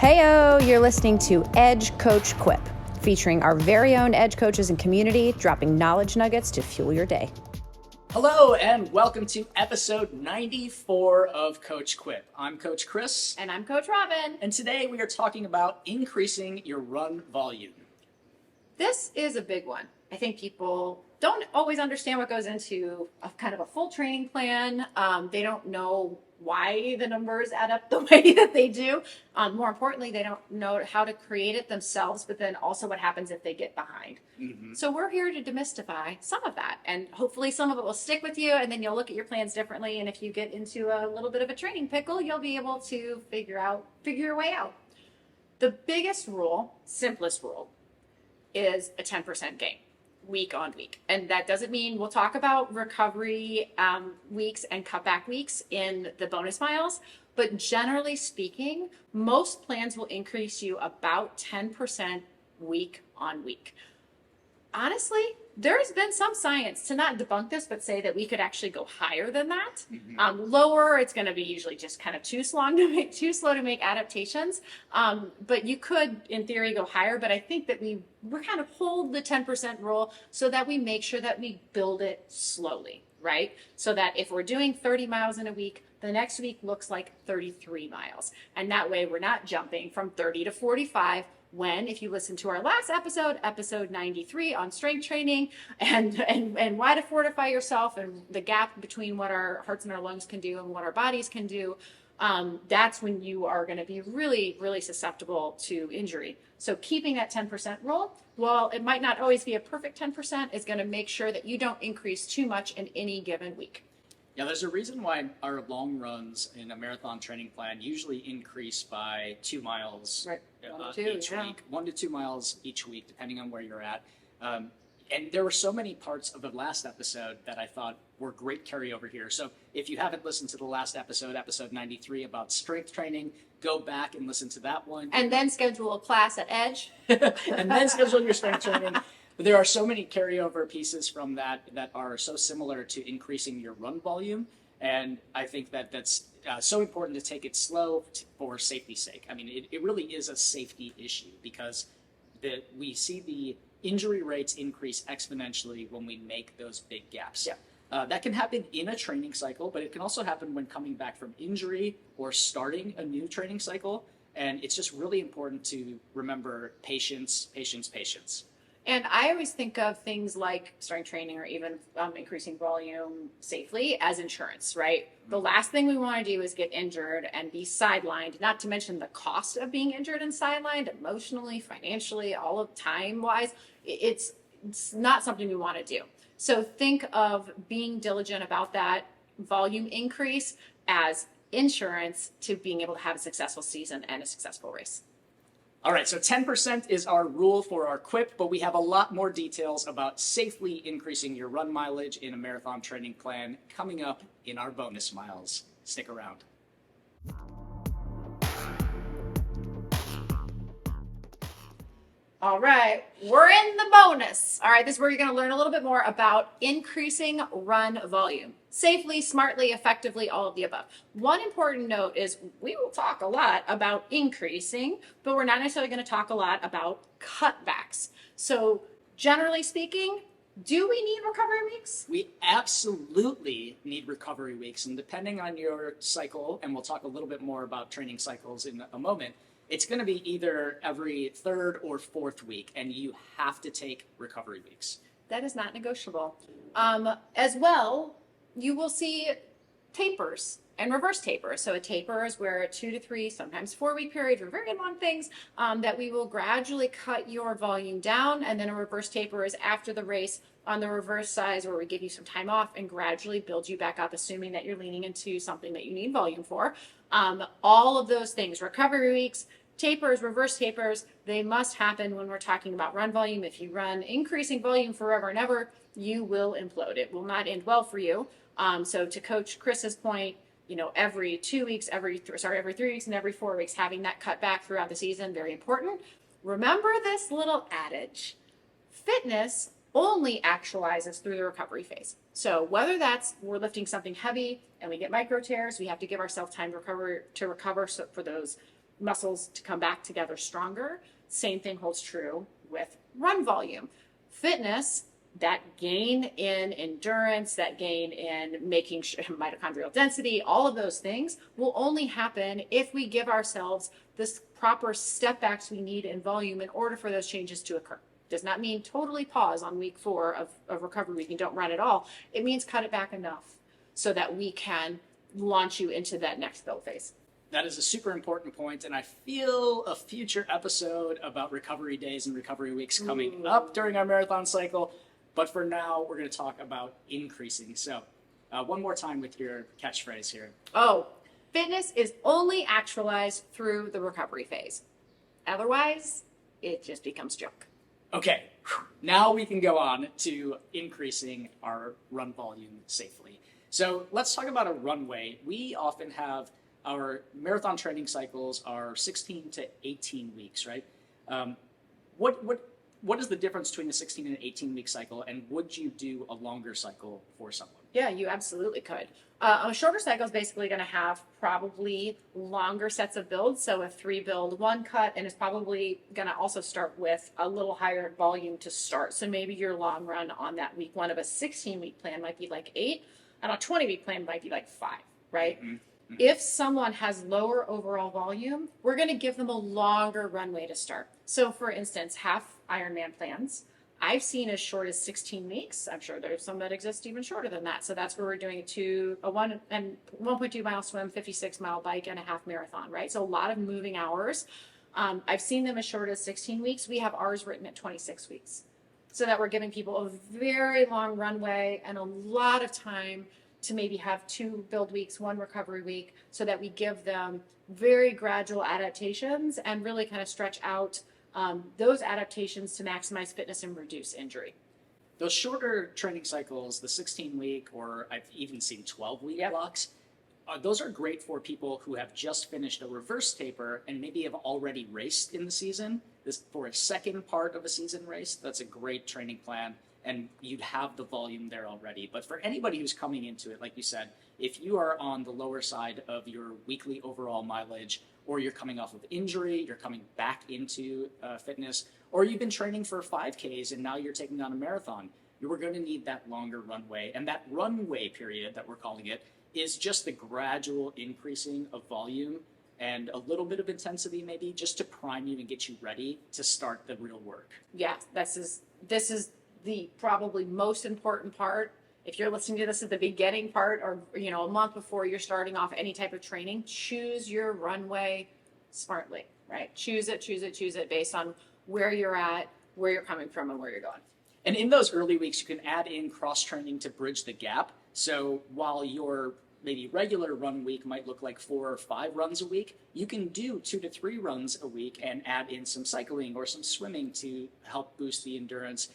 Heyo, you're listening to Edge Coach Quip, featuring our very own Edge coaches and community, dropping knowledge nuggets to fuel your day. Hello, and welcome to episode 94 of Coach Quip. I'm Coach Chris. And I'm Coach Robyn. And today we are talking about increasing your run volume. This is a big one. I think people don't always understand what goes into a kind of a full training plan. They don't know why the numbers add up the way that they do. More importantly, they don't know how to create it themselves, but then also what happens if they get behind. Mm-hmm. So we're here to demystify some of that, and hopefully some of it will stick with you, and then you'll look at your plans differently. And if you get into a little bit of a training pickle, you'll be able to figure your way out. The biggest rule, simplest rule, is a 10% gain week on week. And that doesn't mean we'll talk about recovery weeks and cutback weeks in the bonus miles, but generally speaking, most plans will increase you about 10% week on week. Honestly, there's been some science to not debunk this, but say that we could actually go higher than that. Mm-hmm. Lower, it's going to be usually just kind of too slow to make adaptations. But you could, in theory, go higher. But I think that we kind of hold the 10% rule so that we make sure that we build it slowly, right? So that if we're doing 30 miles in a week, the next week looks like 33 miles. And that way we're not jumping from 30 to 45. When, if you listen to our last episode 93 on strength training and why to fortify yourself and the gap between what our hearts and our lungs can do and what our bodies can do, that's when you are going to be really, really susceptible to injury. So keeping that 10% rule, while it might not always be a perfect 10%, is going to make sure that you don't increase too much in any given week. Yeah, there's a reason why our long runs in a marathon training plan usually increase by 2 miles each week. 1 to 2 miles each week, depending on where you're at. And there were so many parts of the last episode that I thought were great carryover here. So if you haven't listened to the last episode 93 about strength training, go back and listen to that one. And then schedule a class at Edge. And then schedule your strength training. But there are so many carryover pieces from that are so similar to increasing your run volume. And I think that's so important to take it slow for safety's sake. I mean, it really is a safety issue because we see the injury rates increase exponentially when we make those big gaps. Yeah. That can happen in a training cycle, but it can also happen when coming back from injury or starting a new training cycle. And it's just really important to remember patience. And I always think of things like strength training or even increasing volume safely as insurance, right? The last thing we want to do is get injured and be sidelined, not to mention the cost of being injured and sidelined emotionally, financially, all of time-wise. It's not something we want to do. So think of being diligent about that volume increase as insurance to being able to have a successful season and a successful race. All right, so 10% is our rule for our Quip, but we have a lot more details about safely increasing your run mileage in a marathon training plan coming up in our bonus miles. Stick around. All right, we're in the bonus. All right, this is where you're going to learn a little bit more about increasing run volume. Safely, smartly, effectively, all of the above. One important note is we will talk a lot about increasing, but we're not necessarily going to talk a lot about cutbacks. So generally speaking, do we need recovery weeks? We absolutely need recovery weeks. And depending on your cycle, and we'll talk a little bit more about training cycles in a moment, it's going to be either every third or fourth week, and you have to take recovery weeks. That is not negotiable. As well, you will see tapers and reverse tapers. So a taper is where a 2 to 3, sometimes 4-week period for very long things that we will gradually cut your volume down. And then a reverse taper is after the race on the reverse size where we give you some time off and gradually build you back up, assuming that you're leaning into something that you need volume for. All of those things, recovery weeks, tapers, reverse tapers, they must happen when we're talking about run volume. If you run increasing volume forever and ever, you will implode. It will not end well for you. So to Coach Chris's point, every 2 weeks, every 3 weeks and every 4 weeks, having that cut back throughout the season, very important. Remember this little adage, fitness only actualizes through the recovery phase. So whether that's we're lifting something heavy and we get micro tears, we have to give ourselves time to recover for those muscles to come back together stronger. Same thing holds true with run volume. Fitness, that gain in endurance, that gain in making sure mitochondrial density, all of those things will only happen if we give ourselves this proper step backs we need in volume in order for those changes to occur. Does not mean totally pause on week 4 of recovery week and don't run at all. It means cut it back enough so that we can launch you into that next build phase. That is a super important point, and I feel a future episode about recovery days and recovery weeks coming up during our marathon cycle. But for now, we're going to talk about increasing. So one more time with your catchphrase here. Oh, fitness is only actualized through the recovery phase. Otherwise, it just becomes junk. Okay, now we can go on to increasing our run volume safely. So let's talk about a runway. We often have our marathon training cycles are 16 to 18 weeks, right? What is the difference between a 16 and 18 week cycle, and would you do a longer cycle for someone? Yeah, you absolutely could. A shorter cycle is basically going to have probably longer sets of builds. So a 3 build, 1 cut, and it's probably going to also start with a little higher volume to start. So maybe your long run on that week 1 of a 16-week plan might be like 8, and a 20-week plan might be like 5, right? Mm-hmm. If someone has lower overall volume, we're going to give them a longer runway to start. So for instance, half Ironman plans, I've seen as short as 16 weeks. I'm sure there's some that exist even shorter than that. So that's where we're doing a 1.2 mile swim, 56 mile bike, and a half marathon, right? So a lot of moving hours. I've seen them as short as 16 weeks. We have ours written at 26 weeks. So that we're giving people a very long runway and a lot of time to maybe have 2 build weeks, 1 recovery week, so that we give them very gradual adaptations and really kind of stretch out those adaptations to maximize fitness and reduce injury. Those shorter training cycles, the 16-week, or I've even seen 12-week blocks, those are great for people who have just finished a reverse taper and maybe have already raced in the season. This for a second part of a season race, that's a great training plan, and you'd have the volume there already. But for anybody who's coming into it, like you said, if you are on the lower side of your weekly overall mileage, or you're coming off of injury, you're coming back into fitness, or you've been training for 5Ks and now you're taking on a marathon, you are going to need that longer runway. And that runway period that we're calling it is just the gradual increasing of volume and a little bit of intensity maybe just to prime you and get you ready to start the real work. Yeah, this is the probably most important part. If you're listening to this at the beginning part or a month before you're starting off any type of training, choose your runway smartly, right? Choose it based on where you're at, where you're coming from, and where you're going. And in those early weeks, you can add in cross-training to bridge the gap. So while your maybe regular run week might look like 4 or 5 runs a week, you can do 2 to 3 runs a week and add in some cycling or some swimming to help boost the endurance,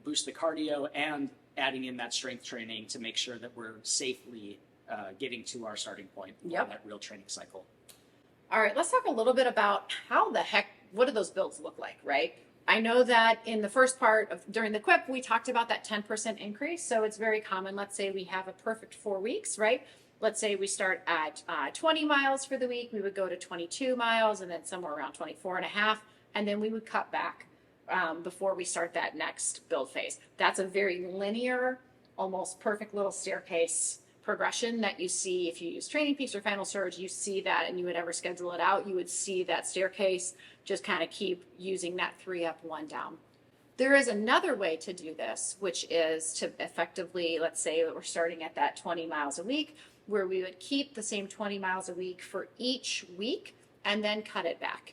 boost the cardio, and adding in that strength training to make sure that we're safely getting to our starting point on that real training cycle. All right, let's talk a little bit about what do those builds look like, right? I know that in the first part during the Quip, we talked about that 10% increase. So it's very common. Let's say we have a perfect 4 weeks, right? Let's say we start at 20 miles for the week. We would go to 22 miles and then somewhere around 24 and a half. And then we would cut back before we start that next build phase. That's a very linear, almost perfect little staircase progression that you see if you use Training Peaks or Final Surge. You see that, and you would ever schedule it out, you would see that staircase just kind of keep using that 3 up, 1 down. There is another way to do this, which is to effectively, let's say we're starting at that 20 miles a week, where we would keep the same 20 miles a week for each week and then cut it back.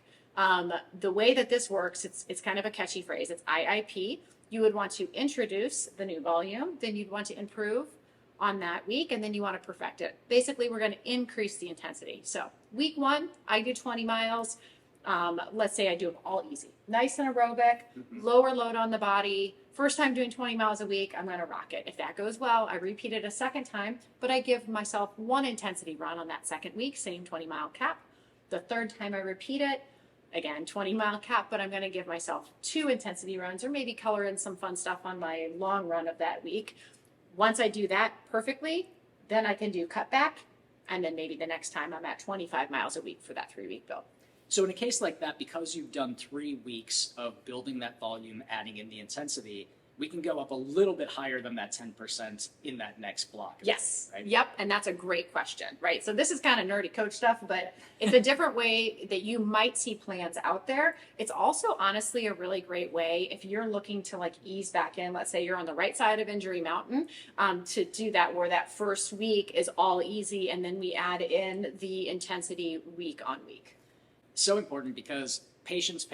The way that this works, it's kind of a catchy phrase. It's IIP. You would want to introduce the new volume, then you'd want to improve on that week, and then you want to perfect it. Basically, we're going to increase the intensity. So week 1, I do 20 miles. Let's say I do them all easy. Nice and aerobic, lower load on the body. First time doing 20 miles a week, I'm going to rock it. If that goes well, I repeat it a second time, but I give myself 1 intensity run on that second week, same 20-mile cap. The third time I repeat it, again, 20-mile cap, but I'm going to give myself 2 intensity runs or maybe color in some fun stuff on my long run of that week. Once I do that perfectly, then I can do cut back, and then maybe the next time I'm at 25 miles a week for that 3-week build. So in a case like that, because you've done 3 weeks of building that volume, adding in the intensity, we can go up a little bit higher than that 10% in that next block. Yes. Right? Yep. And that's a great question, right? So this is kind of nerdy coach stuff, but it's a different way that you might see plans out there. It's also honestly a really great way if you're looking to like ease back in. Let's say you're on the right side of injury mountain, to do that where that first week is all easy, and then we add in the intensity week on week. So important, because patience.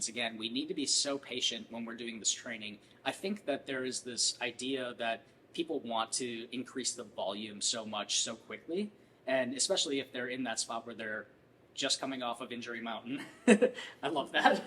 Again, we need to be so patient when we're doing this training. I think that there is this idea that people want to increase the volume so much so quickly, and especially if they're in that spot where they're just coming off of injury mountain. I love that.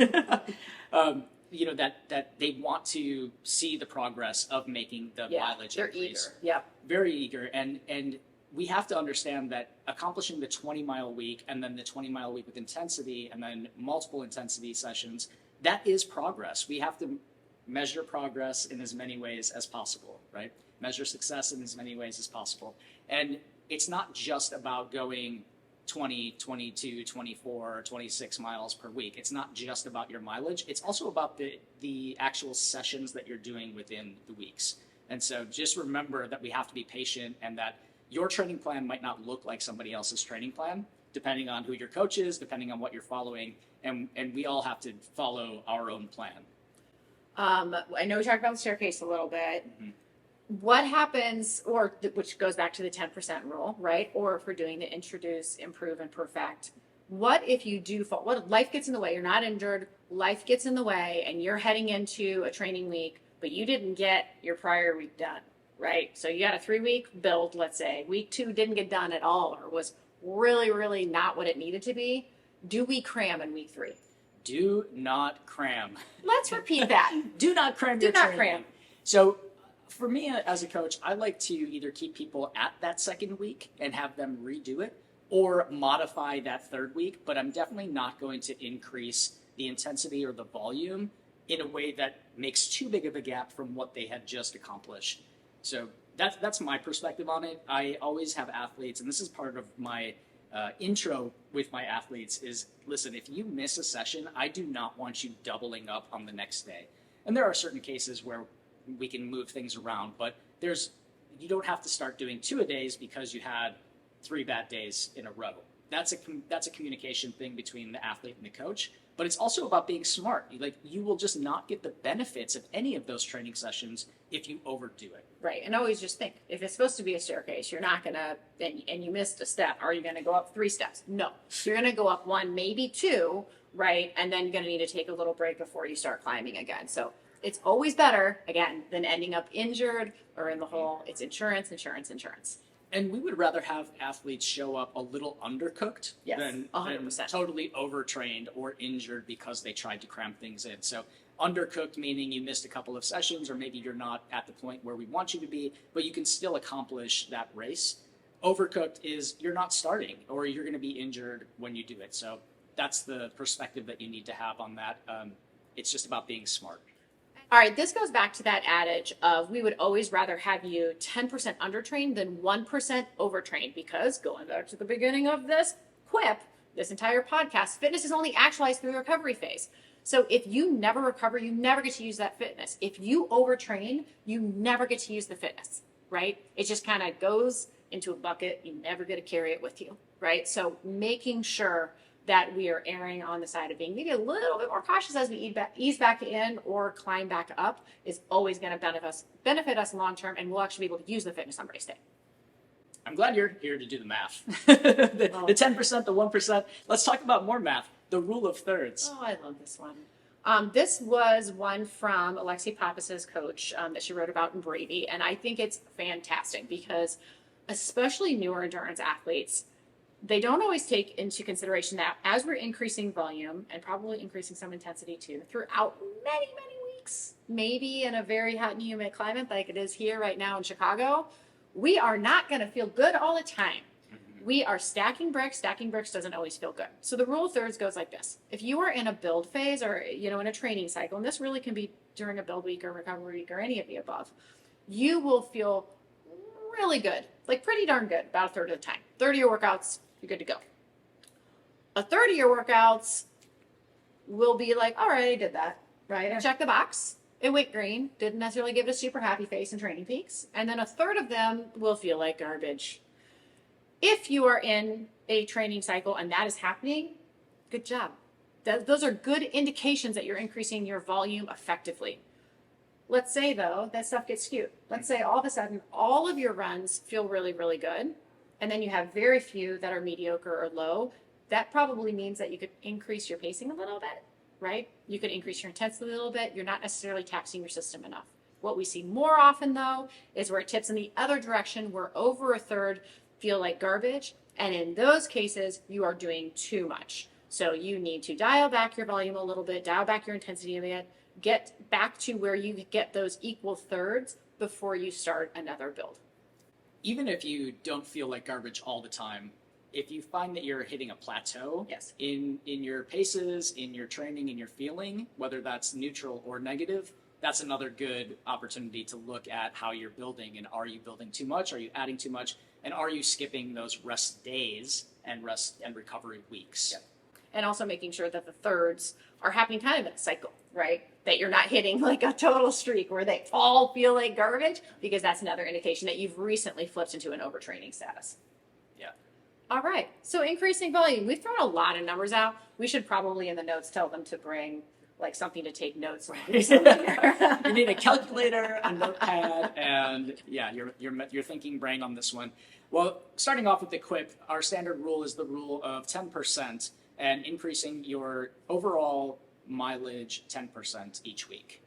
That they want to see the progress of making the mileage they're increase. eager. Yep. Very eager, and we have to understand that accomplishing the 20-mile week and then the 20-mile week with intensity and then multiple intensity sessions, that is progress. We have to measure progress in as many ways as possible, right? Measure success in as many ways as possible. And it's not just about going 20, 22, 24, 26 miles per week. It's not just about your mileage. It's also about the actual sessions that you're doing within the weeks. And so just remember that we have to be patient, and that your training plan might not look like somebody else's training plan, depending on who your coach is, depending on what you're following, and we all have to follow our own plan. I know we talked about the staircase a little bit. Mm-hmm. What happens, which goes back to the 10% rule, right? Or if we're doing the introduce, improve, and perfect. What if you do fall? What if life gets in the way? You're not injured. Life gets in the way, and you're heading into a training week, but you didn't get your prior week done, right? So you got a 3-week build, let's say. Week 2 didn't get done at all, or was really, really not what it needed to be. Do we cram in week 3? Do not cram. Let's repeat that. Do not cram your training. So for me as a coach, I like to either keep people at that second week and have them redo it, or modify that 3rd week, but I'm definitely not going to increase the intensity or the volume in a way that makes too big of a gap from what they had just accomplished. So that's my perspective on it. I always have athletes, and this is part of my intro with my athletes, is listen, if you miss a session, I do not want you doubling up on the next day. And there are certain cases where we can move things around, but you don't have to start doing 2-a-days because you had 3 bad days in a row. That's a communication thing between the athlete and the coach, but it's also about being smart. You will just not get the benefits of any of those training sessions if you overdo it. Right. And always just think, if it's supposed to be a staircase, you're not going to, and you missed a step, are you going to go up 3 steps? No. You're going to go up 1, maybe 2, right? And then you're going to need to take a little break before you start climbing again. So it's always better, again, than ending up injured or in the hole. It's insurance. And we would rather have athletes show up a little undercooked than 100%. Totally overtrained or injured because they tried to cram things in. So undercooked meaning you missed a couple of sessions, or maybe you're not at the point where we want you to be, but you can still accomplish that race. Overcooked is you're not starting, or you're going to be injured when you do it. So that's the perspective that you need to have on that. It's just about being smart. All right, this goes back to that adage of we would always rather have you 10% undertrained than 1% overtrained, because going back to the beginning of this Quip, this entire podcast, fitness is only actualized through the recovery phase. So if you never recover, you never get to use that fitness. If you overtrain, you never get to use the fitness, right? It just kind of goes into a bucket. You never get to carry it with you, right? So making sure that we are erring on the side of being maybe a little bit more cautious as we ease back in or climb back up is always going to benefit us long term, and we'll actually be able to use the fitness on race day. I'm glad you're here to do the math. the 10%, the 1%. Let's talk about more math. The rule of thirds. Oh, I love this one. This was one from Alexi Pappas's coach that she wrote about in Brady, and I think it's fantastic because especially newer endurance athletes, they don't always take into consideration that as we're increasing volume and probably increasing some intensity too throughout many, many weeks, maybe in a very hot and humid climate like it is here right now in Chicago, we are not going to feel good all the time. We are stacking bricks. Stacking bricks doesn't always feel good. So the rule of thirds goes like this. If you are in a build phase or, in a training cycle, and this really can be during a build week or recovery week or any of the above, you will feel really good, like pretty darn good about a third of the time. 30 of your workouts, you're good to go. A third of your workouts will be like, all right, I did that, right? I checked the box. It went green. Didn't necessarily give it a super happy face in Training Peaks. And then a third of them will feel like garbage. If you are in a training cycle and that is happening, good job. Those are good indications that you're increasing your volume effectively. Let's say, though, that stuff gets skewed. Let's say all of a sudden, all of your runs feel really, really good, and then you have very few that are mediocre or low. That probably means that you could increase your pacing a little bit, right? You could increase your intensity a little bit. You're not necessarily taxing your system enough. What we see more often, though, is where it tips in the other direction, where over a third feel like garbage, and in those cases, you are doing too much. So you need to dial back your volume a little bit, dial back your intensity a bit, get back to where you get those equal thirds before you start another build. Even if you don't feel like garbage all the time, if you find that you're hitting a plateau Yes. in your paces, in your training, in your feeling, whether that's neutral or negative, that's another good opportunity to look at how you're building. And are you building too much? Are you adding too much? And are you skipping those rest days and rest and recovery weeks? Yep. And also making sure that the thirds are happening kind of in a cycle, right? That you're not hitting like a total streak where they all feel like garbage, because that's another indication that you've recently flipped into an overtraining status. Yeah. All right. So increasing volume. We've thrown a lot of numbers out. We should probably in the notes tell them to bring like something to take notes on. You need a calculator, a notepad, and yeah, your thinking brain on this one. Well, starting off with the Quip, our standard rule is the rule of 10% and increasing your overall mileage 10% each week.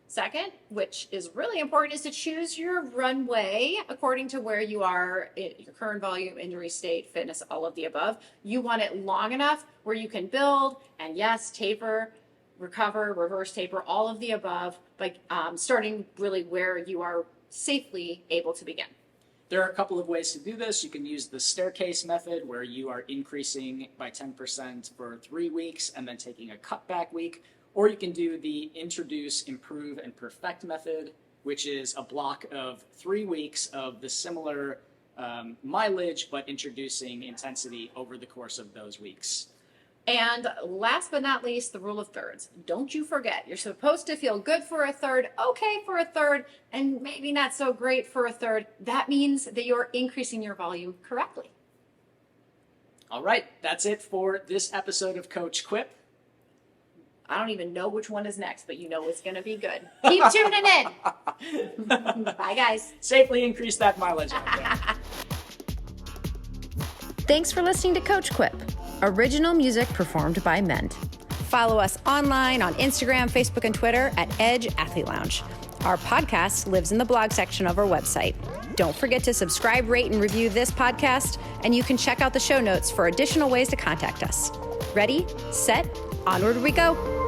Second, which is really important, is to choose your runway according to where you are in your current volume, injury state, fitness, all of the above. You want it long enough where you can build and yes, taper, recover, reverse taper, all of the above, but starting really where you are safely able to begin. There are a couple of ways to do this. You can use the staircase method where you are increasing by 10% for 3 weeks and then taking a cutback week. Or you can do the introduce, improve, and perfect method, which is a block of 3 weeks of the similar mileage, but introducing intensity over the course of those weeks. And last but not least, the rule of thirds. Don't you forget, you're supposed to feel good for a third, okay for a third, and maybe not so great for a third. That means that you're increasing your volume correctly. All right, that's it for this episode of Coach Quip. I don't even know which one is next, but you know it's going to be good. Keep tuning in. Bye, guys. Safely increase that mileage out there. Thanks for listening to Coach Quip. Original music performed by Mend. Follow us online on Instagram, Facebook, and Twitter at Edge Athlete Lounge. Our podcast lives in the blog section of our website. Don't forget to subscribe, rate, and review this podcast, and you can check out the show notes for additional ways to contact us. Ready, set, onward we go.